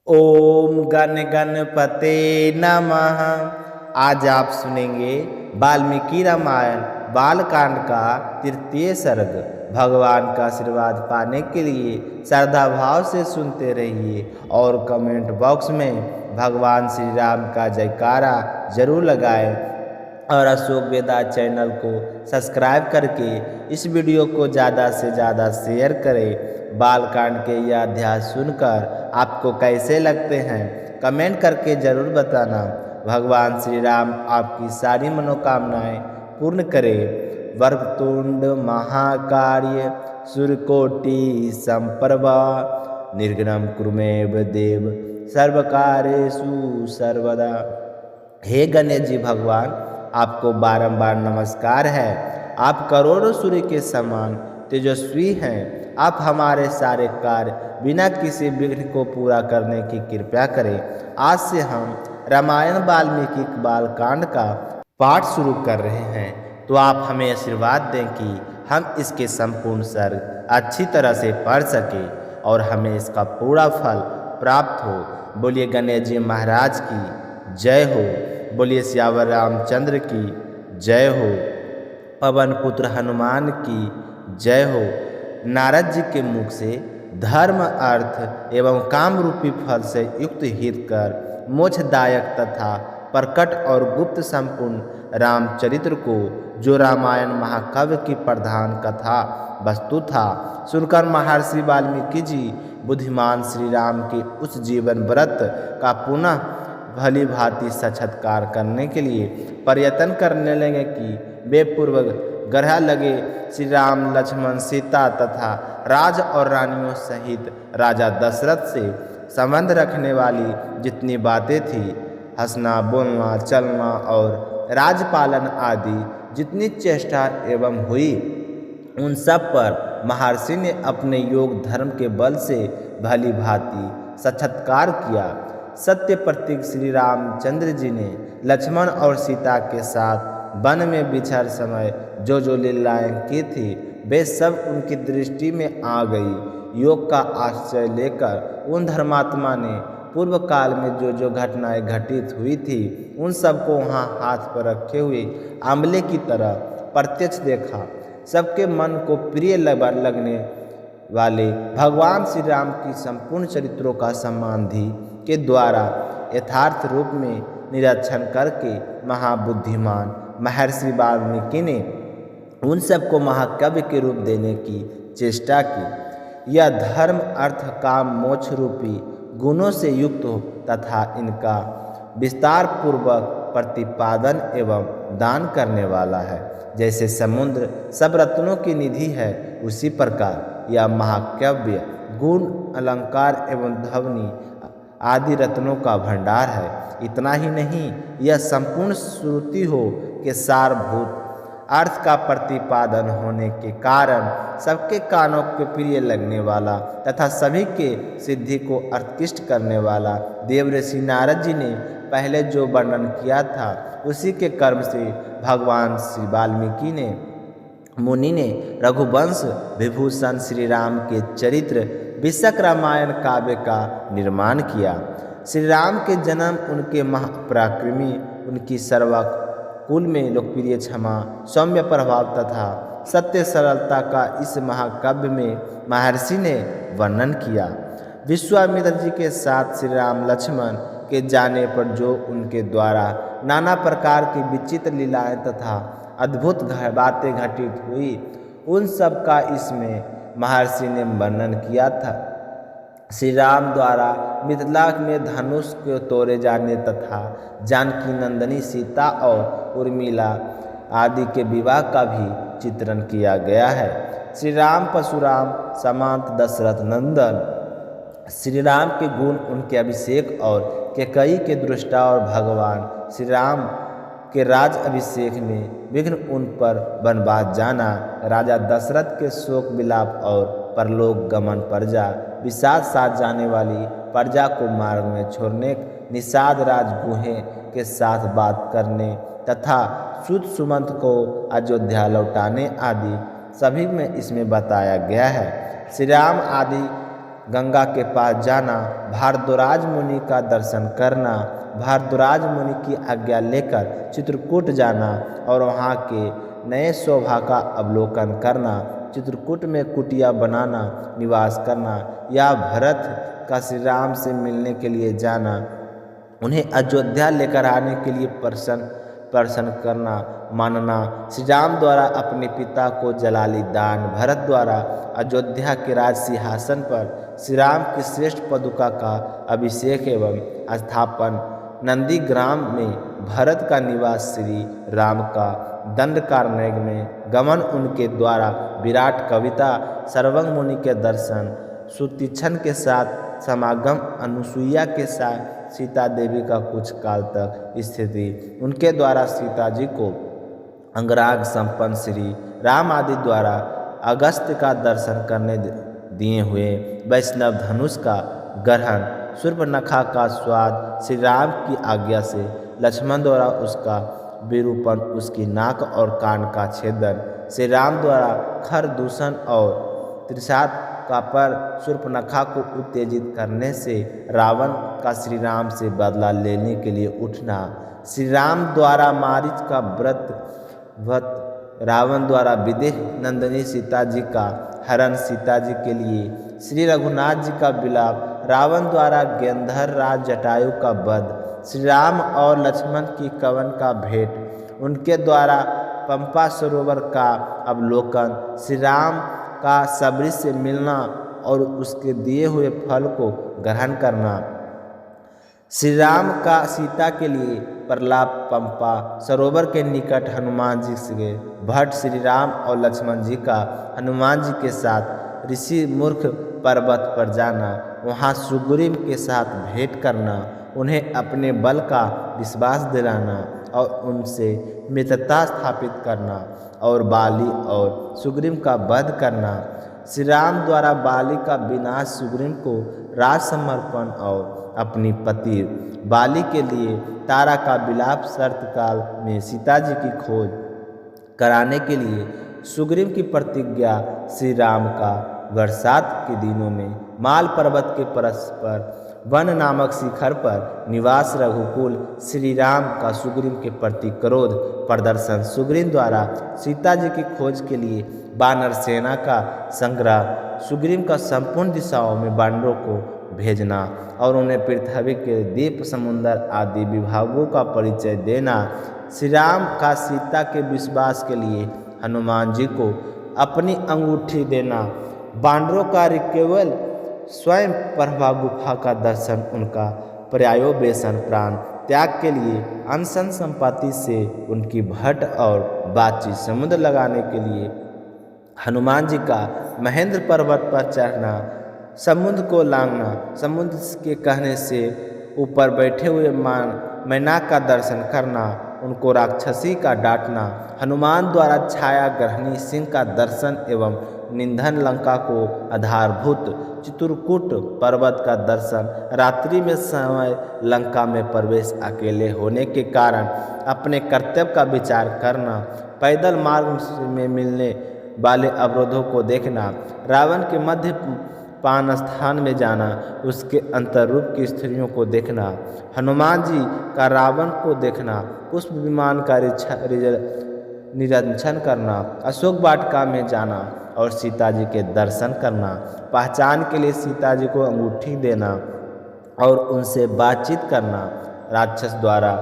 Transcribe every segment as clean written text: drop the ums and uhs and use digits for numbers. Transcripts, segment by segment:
ओम गण गणपते नमः। आज आप सुनेंगे वाल्मीकि रामायण बालकांड का तृतीय सर्ग। भगवान का आशीर्वाद पाने के लिए श्रद्धा भाव से सुनते रहिए और कमेंट बॉक्स में भगवान श्री राम का जयकारा जरूर लगाएं और अशोक वेदा चैनल को सब्सक्राइब करके इस वीडियो को ज़्यादा से ज़्यादा शेयर करें। बालकांड के यह अध्याय सुनकर आपको कैसे लगते हैं कमेंट करके ज़रूर बताना। भगवान श्री राम आपकी सारी मनोकामनाएं पूर्ण करें। वक्रतुंड महाकार्य सूर्यकोटि समप्रभा निर्विघ्नं कुरु मे देव सर्वकार्येषु सर्वदा। हे गणेश जी भगवान, आपको बारंबार नमस्कार है। आप करोड़ों सूर्य के समान तेजस्वी हैं। आप हमारे सारे कार्य बिना किसी विघ्न को पूरा करने की कृपा करें। आज से हम रामायण वाल्मीकि बालकांड का पाठ शुरू कर रहे हैं, तो आप हमें आशीर्वाद दें कि हम इसके संपूर्ण सर्ग अच्छी तरह से पढ़ सकें और हमें इसका पूरा फल प्राप्त हो। बोलिए गणेश जी महाराज की जय हो। बोलिए सियावर रामचंद्र की जय हो। पवन पुत्र हनुमान की जय हो। नारद जी के मुख से धर्म अर्थ एवं काम रूपी फल से युक्त हित कर मोक्षदायक तथा प्रकट और गुप्त संपूर्ण रामचरित्र को, जो रामायण महाकाव्य की प्रधान कथा वस्तु था, सुनकर महर्षि वाल्मीकि जी बुद्धिमान श्री राम के उस जीवन व्रत का पुनः भली भांति साक्षात्कार करने के लिए प्रयत्न करने लगे कि वे पूर्व ग्रह लगे श्री राम लक्ष्मण सीता तथा राज और रानियों सहित राजा दशरथ से संबंध रखने वाली जितनी बातें थी, हंसना बोलना चलना और राजपालन आदि जितनी चेष्टा एवं हुई, उन सब पर महर्षि ने अपने योग धर्म के बल से भली भांति साक्षात्कार किया। सत्य प्रतीक श्री रामचंद्र जी ने लक्ष्मण और सीता के साथ वन में बिछड़ समय जो जो लीलाएं की थी, वे सब उनकी दृष्टि में आ गई। योग का आश्रय लेकर उन धर्मात्मा ने पूर्व काल में जो जो घटनाएं घटित हुई थी, उन सबको वहाँ हाथ पर रखे हुए आंवले की तरह प्रत्यक्ष देखा। सबके मन को प्रिय लगने वाले भगवान श्री राम की संपूर्ण चरित्रों का समाधि के द्वारा यथार्थ रूप में निरीक्षण करके महाबुद्धिमान महर्षि वाल्मीकि ने उन सबको महाकाव्य के रूप देने की चेष्टा की। यह धर्म अर्थ काम मोक्ष रूपी गुणों से युक्त हो तथा इनका विस्तार पूर्वक प्रतिपादन एवं दान करने वाला है। जैसे समुद्र सब रत्नों की निधि है, उसी प्रकार यह महाकाव्य गुण अलंकार एवं ध्वनि आदि रत्नों का भंडार है। इतना ही नहीं, यह संपूर्ण श्रुति हो के सारभूत अर्थ का प्रतिपादन होने के कारण सबके कानों के प्रिय लगने वाला तथा सभी के सिद्धि को उत्कृष्ट करने वाला देवऋषि नारद जी ने पहले जो वर्णन किया था, उसी के कर्म से भगवान श्री वाल्मीकि ने मुनि ने रघुवंश विभूषण श्री राम के चरित्र विशक रामायण काव्य का निर्माण किया। श्री राम के जन्म, उनके महापराक्रमी, उनकी सर्वक कुल में लोकप्रिय क्षमा सौम्य प्रभाव तथा सत्य सरलता का इस महाकाव्य में महर्षि ने वर्णन किया। विश्वामित्र जी के साथ श्री राम लक्ष्मण के जाने पर जो उनके द्वारा नाना प्रकार की विचित्र लीलाएं तथा अद्भुत बातें घटित हुई, उन सब का इसमें महर्षि ने वर्णन किया था। श्री राम द्वारा मिथिला में धनुष को तोड़े जाने तथा जानकी नंदनी सीता और उर्मिला आदि के विवाह का भी चित्रण किया गया है। श्री राम परशुराम समांत दशरथ नंदन, श्री राम के गुण, उनके अभिषेक और कैकेयी के दृष्टा और भगवान श्री राम के राज अभिषेक में विघ्न उन पर वनवास जाना, राजा दशरथ के शोक विलाप और परलोक गमन, प्रजा विषाद साथ जाने वाली प्रजा को मार्ग में छोड़ने, निषाद राजगुहे के साथ बात करने तथा सुत सुमंत को अयोध्या लौटाने आदि सभी में इसमें बताया गया है। श्री राम आदि गंगा के पास जाना, भारद्वाज मुनि का दर्शन करना, भारद्वाज मुनि की आज्ञा लेकर चित्रकूट जाना और वहाँ के नए शोभा का अवलोकन करना, चित्रकूट में कुटिया बनाना, निवास करना, या भरत का श्री राम से मिलने के लिए जाना, उन्हें अयोध्या लेकर आने के लिए प्रसन्न करना, मानना। श्री राम द्वारा अपने पिता को जलाली दान, भरत द्वारा अयोध्या के राज सिंहासन पर श्री राम की श्रेष्ठ पदुका का अभिषेक एवं स्थापन, नंदीग्राम में भरत का निवास, श्री राम का दंडकारण्य में गमन, उनके द्वारा विराट कविता, सर्वंग मुनि के दर्शन, सुतीक्षण के साथ समागम, अनुसुईया के साथ सीता देवी का कुछ काल तक स्थिति, उनके द्वारा सीता जी को अंगराग संपन्न श्री राम आदि द्वारा अगस्त्य का दर्शन करने दिए हुए, वैष्णव धनुष का ग्रहण, सूर्पनखा का स्वाद, श्री राम की आज्ञा से लक्ष्मण द्वारा उसका विरूपण, उसकी नाक और कान का छेदन, श्री राम द्वारा खर दूषण और त्रिशात का पर सूर्पनखा को उत्तेजित करने से रावण का श्री राम से बदला लेने के लिए उठना, श्री राम द्वारा मारीच का व्रत, रावण द्वारा विदेह नंदिनी सीता जी का हरण, सीता जी के लिए श्री रघुनाथ जी का विलाप, रावण द्वारा गेंधर राज जटायु का वध, श्री राम और लक्ष्मण की कवन का भेंट, उनके द्वारा पंपा सरोवर का अवलोकन, श्री राम का सबरी से मिलना और उसके दिए हुए फल को ग्रहण करना, श्री राम का सीता के लिए प्रलाप, पंपा सरोवर के निकट हनुमान जी से भट्ट, श्री राम और लक्ष्मण जी का हनुमान जी के साथ ऋषि मूर्ख पर्वत पर जाना, वहाँ सुग्रीव के साथ भेंट करना, उन्हें अपने बल का विश्वास दिलाना और उनसे मित्रता स्थापित करना और बाली और सुग्रीव का वध करना, श्री राम द्वारा बाली का विनाश, सुग्रीव को राज समर्पण और अपनी पति बाली के लिए तारा का विलाप, शरत काल में सीता जी की खोज कराने के लिए सुग्रीव की प्रतिज्ञा, श्री राम का बरसात के दिनों में माल पर्वत के परस्पर वन नामक शिखर पर निवास, रघुकुल, श्री राम का सुग्रीव के प्रति क्रोध प्रदर्शन, सुग्रीव द्वारा सीता जी की खोज के लिए वानर सेना का संग्रह, सुग्रीव का संपूर्ण दिशाओं में वानरों को भेजना और उन्हें पृथ्वी के द्वीप, समुद्र आदि विभागों का परिचय देना, श्री राम का सीता के विश्वास के लिए हनुमान जी को अपनी अंगूठी देना, वानरों का केवल स्वयं प्रभा गुफा का दर्शन, उनका पर्यायोपेशन, प्राण त्याग के लिए अनशन, संपत्ति से उनकी भट्ट और बातचीत, समुद्र लगाने के लिए हनुमान जी का महेंद्र पर्वत पर चढ़ना, समुद्र को लांघना, समुद्र के कहने से ऊपर बैठे हुए मैनाक का दर्शन करना, उनको राक्षसी का डांटना, हनुमान द्वारा छाया ग्रहणी सिंह का दर्शन एवं निधन, लंका को आधारभूत चित्रकूट पर्वत का दर्शन, रात्रि में समय लंका में प्रवेश, अकेले होने के कारण अपने कर्तव्य का विचार करना, पैदल मार्ग में मिलने वाले अवरोधों को देखना, रावण के मध्य पान स्थान में जाना, उसके अंतरूप की स्त्रियों को देखना, हनुमान जी का रावण को देखना, पुष्प विमान का निरीक्षण करना, अशोक वाटिका में जाना और सीता जी के दर्शन करना, पहचान के लिए सीता जी को अंगूठी देना और उनसे बातचीत करना, राक्षस द्वारा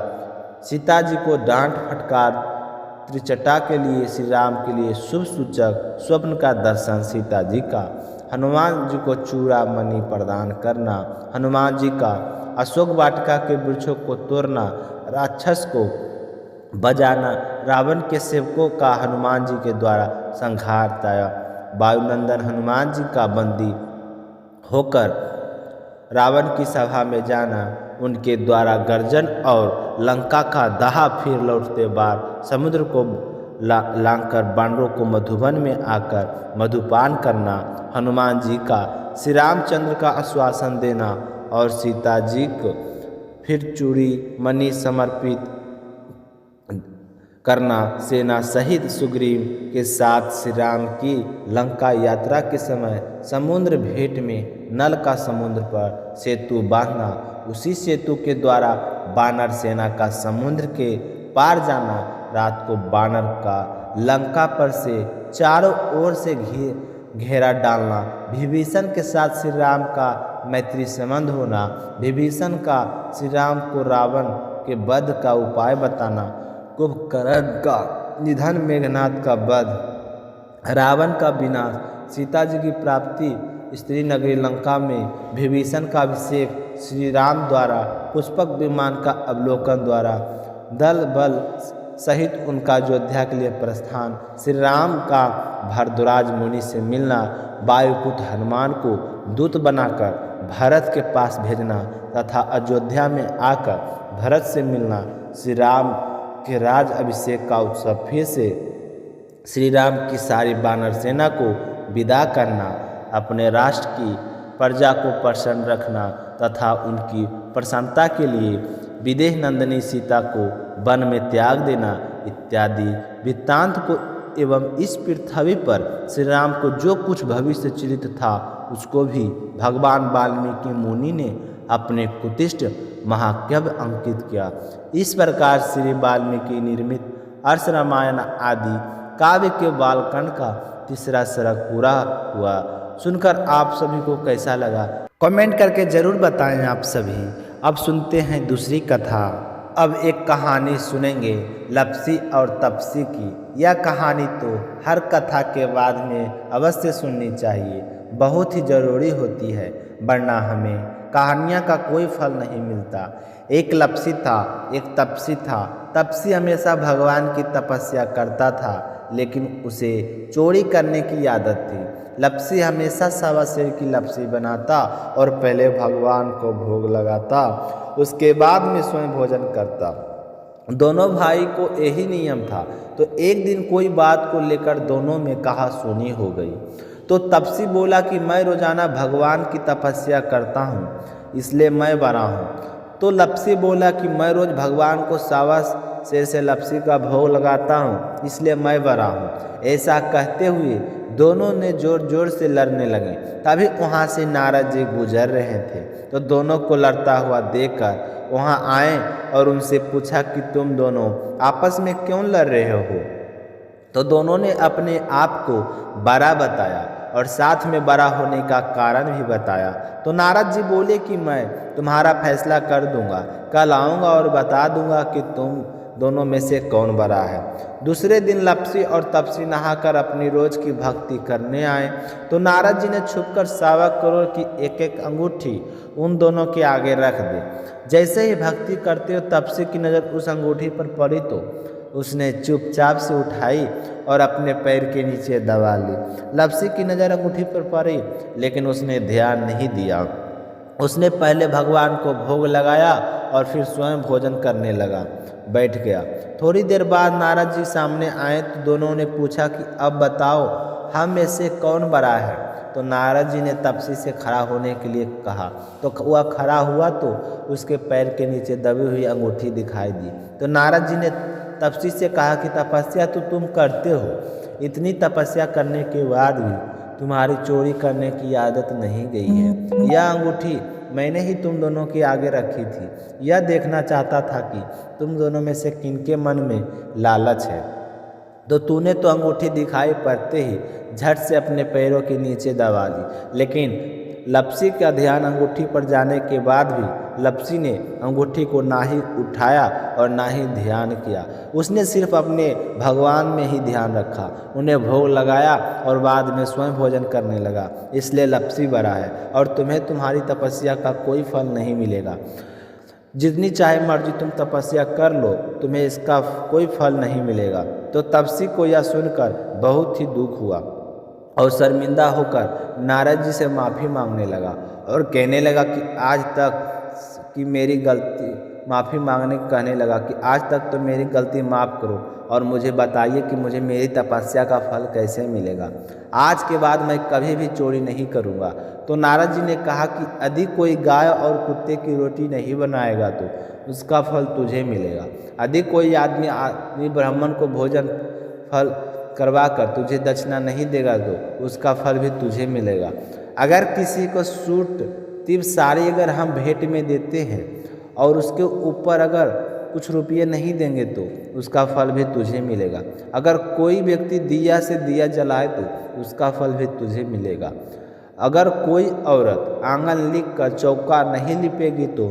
सीता जी को डांट फटकार, त्रिचटा के लिए श्री राम के लिए शुभ सूचक स्वप्न का दर्शन, सीता जी का हनुमान जी को चूड़ा मणि प्रदान करना, हनुमान जी का अशोक वाटिका के वृक्षों को तोड़ना, राक्षस को बजाना, रावण के सेवकों का हनुमान जी के द्वारा संहार तय, वायुनंदन हनुमान जी का बंदी होकर रावण की सभा में जाना, उनके द्वारा गर्जन और लंका का दहा, फिर लौटते बार समुद्र को लांघकर वानरों को मधुबन में आकर मधुपान करना, हनुमान जी का श्री रामचंद्र का आश्वासन देना और सीता जी को फिर चूड़ी मणि समर्पित करना सेना सहित सुग्रीव के साथ श्री राम की लंका यात्रा के समय समुद्र भेंट में नल का समुद्र पर सेतु बांधना, उसी सेतु के द्वारा वानर सेना का समुद्र के पार जाना, रात को वानर का लंका पर से चारों ओर से घेरा डालना, विभीषण के साथ श्री राम का मैत्री संबंध होना, विभीषण का श्री राम को रावण के वध का उपाय बताना, कुंभकर्ण का निधन, मेघनाथ का वध, रावण का विनाश, सीता जी की प्राप्ति, स्त्री नगरी लंका में विभीषण का अभिषेक, श्री राम द्वारा पुष्पक विमान का अवलोकन द्वारा दल बल सहित उनका अयोध्या के लिए प्रस्थान, श्री राम का भरद्वाज मुनि से मिलना, वायुपुत्र हनुमान को दूत बनाकर भरत के पास भेजना तथा अयोध्या में आकर भरत से मिलना, श्री राम के राज अभिषेक का उत्सव फिर से श्री राम की सारी वानर सेना को विदा करना, अपने राष्ट्र की प्रजा को प्रसन्न रखना तथा उनकी प्रसन्नता के लिए विदेह नंदिनी सीता को वन में त्याग देना इत्यादि वृत्तांत को एवं इस पृथ्वी पर श्री राम को जो कुछ भविष्य चिरित था उसको भी भगवान वाल्मीकि मुनि ने अपने कुतिष्ठ महाकाव्य अंकित किया। इस प्रकार श्री वाल्मीकि निर्मित अर्ष रामायण आदि काव्य के बालकांड का तीसरा सर्ग पूरा हुआ। सुनकर आप सभी को कैसा लगा कमेंट करके जरूर बताएं आप सभी। अब सुनते हैं दूसरी कथा। अब एक कहानी सुनेंगे लप्सी और तपसी की। यह कहानी तो हर कथा के बाद में अवश्य सुननी चाहिए, बहुत ही ज़रूरी होती है, वरना हमें कहानियाँ का कोई फल नहीं मिलता। एक लप्सी था, एक तपसी था। तपसी हमेशा भगवान की तपस्या करता था, लेकिन उसे चोरी करने की आदत थी। लप्सी हमेशा सवा सेर की लप्सी बनाता और पहले भगवान को भोग लगाता, उसके बाद में स्वयं भोजन करता। दोनों भाई को यही नियम था। तो एक दिन कोई बात को लेकर दोनों में कहासुनी हो गई। तो तपसी बोला कि मैं रोजाना भगवान की तपस्या करता हूँ, इसलिए मैं बड़ा हूँ। तो लप्सी बोला कि मैं रोज भगवान को सवा सेर से लप्सी का भोग लगाता हूँ, इसलिए मैं बड़ा हूँ। ऐसा कहते हुए दोनों ने जोर जोर से लड़ने लगे। तभी वहाँ से नारद जी गुजर रहे थे, तो दोनों को लड़ता हुआ देखकर वहाँ आए और उनसे पूछा कि तुम दोनों आपस में क्यों लड़ रहे हो। तो दोनों ने अपने आप को बड़ा बताया और साथ में बड़ा होने का कारण भी बताया। तो नारद जी बोले कि मैं तुम्हारा फैसला कर दूंगा, कल आऊँगा और बता दूंगा कि तुम दोनों में से कौन बड़ा है। दूसरे दिन लप्सी और तपसी नहाकर अपनी रोज की भक्ति करने आए। तो नारद जी ने छुपकर 1.25 करोड़ की एक एक अंगूठी उन दोनों के आगे रख दी। जैसे ही भक्ति करते हो तपसी की नज़र उस अंगूठी पर पड़ी तो उसने चुपचाप से उठाई और अपने पैर के नीचे दबा ली। लप्सी की नज़र अंगूठी पर पड़ी, लेकिन उसने ध्यान नहीं दिया। उसने पहले भगवान को भोग लगाया और फिर स्वयं भोजन करने लगा, बैठ गया। थोड़ी देर बाद नारद जी सामने आए तो दोनों ने पूछा कि अब बताओ हम में से कौन बड़ा है। तो नारद जी ने तपसी से खड़ा होने के लिए कहा। तो वह खड़ा हुआ तो उसके पैर के नीचे दबी हुई अंगूठी दिखाई दी। तो नारद जी ने तपसी से कहा कि तपस्या तो तुम करते हो, इतनी तपस्या करने के बाद भी तुम्हारी चोरी करने की आदत नहीं गई है। यह अंगूठी मैंने ही तुम दोनों के आगे रखी थी। यह देखना चाहता था कि तुम दोनों में से किनके मन में लालच है। तो तूने तो अंगूठी दिखाई पड़ते ही झट से अपने पैरों के नीचे दबा ली। लेकिन लप्सी का ध्यान अंगूठी पर जाने के बाद भी लप्सी ने अंगूठी को ना ही उठाया और ना ही ध्यान किया। उसने सिर्फ अपने भगवान में ही ध्यान रखा, उन्हें भोग लगाया और बाद में स्वयं भोजन करने लगा। इसलिए लप्सी बड़ा है और तुम्हें तुम्हारी तपस्या का कोई फल नहीं मिलेगा। जितनी चाहे मर्जी तुम तपस्या कर लो, तुम्हें इसका कोई फल नहीं मिलेगा। तो तपसी को यह सुनकर बहुत ही दुख हुआ और शर्मिंदा होकर नारद जी से माफ़ी मांगने लगा और कहने लगा कि आज तक कि मेरी गलती माफ़ी मांगने कहने लगा कि आज तक तो मेरी गलती माफ़ करो और मुझे बताइए कि मुझे मेरी तपस्या का फल कैसे मिलेगा। आज के बाद मैं कभी भी चोरी नहीं करूँगा, तो नारद जी ने कहा कि यदि कोई गाय और कुत्ते की रोटी नहीं बनाएगा तो उसका फल तुझे मिलेगा। यदि कोई आदमी ब्राह्मण को भोजन फल करवा कर तुझे दक्षिणा नहीं देगा तो उसका फल भी तुझे मिलेगा। अगर किसी को सूट तिब साड़ी अगर हम भेंट में देते हैं और उसके ऊपर अगर कुछ रुपये नहीं देंगे तो उसका फल भी तुझे मिलेगा। अगर कोई व्यक्ति दिया से दिया जलाए तो उसका फल भी तुझे मिलेगा। अगर कोई औरत आंगन लिख कर चौका नहीं लिपेगी तो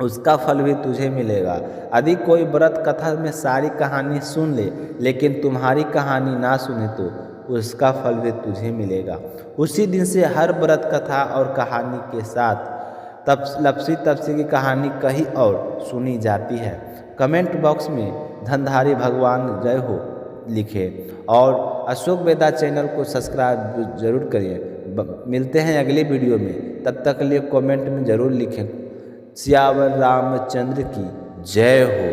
उसका फल भी तुझे मिलेगा। यदि कोई व्रत कथा में सारी कहानी सुन ले लेकिन तुम्हारी कहानी ना सुने तो उसका फल भी तुझे मिलेगा। उसी दिन से हर व्रत कथा और कहानी के साथ लपसी की कहानी कहीं और सुनी जाती है। कमेंट बॉक्स में धनधारी भगवान जय हो लिखें और अशोक वेदा चैनल को सब्सक्राइब जरूर करिए। मिलते हैं अगले वीडियो में, तब तक के लिए कमेंट में ज़रूर लिखें। सियावर रामचंद्र की जय हो।